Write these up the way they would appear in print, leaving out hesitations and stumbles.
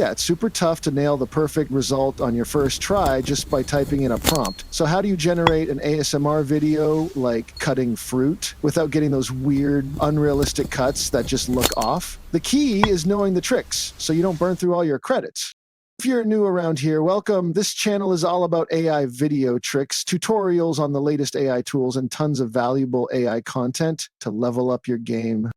Yeah, it's super tough to nail the perfect result on your first try just by typing in a prompt. So how do you generate an ASMR video like cutting fruit without getting those weird, unrealistic cuts that just look off? The key is knowing the tricks so you don't burn through all your credits. If you're new around here, welcome. This channel is all about AI video tricks, tutorials on the latest AI tools, and tons of valuable AI content to level up your game.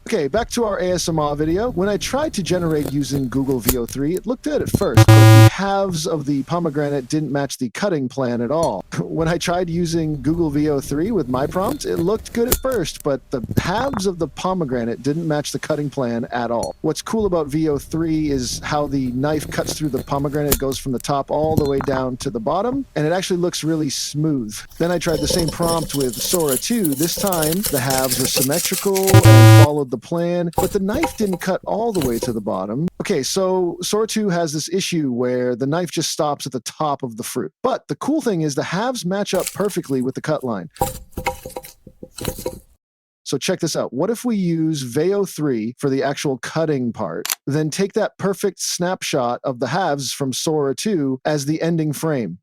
Okay, back to our ASMR video. When I tried to generate using Google Veo 3, it looked good at first, but the halves of the pomegranate didn't match the cutting plan at all. When I tried using Google Veo 3 with my prompt, it looked good at first, but the halves of the pomegranate didn't match the cutting plan at all. What's cool about Veo 3 is how the knife cuts through the pomegranate. It goes from the top all the way down to the bottom, and it actually looks really smooth. Then I tried the same prompt with Sora 2. This time, the halves were symmetrical and followed the plan, but the knife didn't cut all the way to the bottom. Okay, so Sora 2 has this issue where the knife just stops at the top of the fruit. But the cool thing is the halves match up perfectly with the cut line. So check this out. What if we use Veo 3 for the actual cutting part, then take that perfect snapshot of the halves from Sora 2 as the ending frame?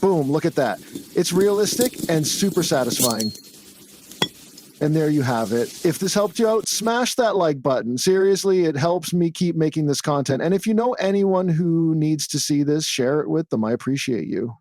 Boom, look at that. It's realistic and super satisfying. And there you have it. If this helped you out, smash that like button. Seriously, it helps me keep making this content. And if you know anyone who needs to see this, share it with them. I appreciate you.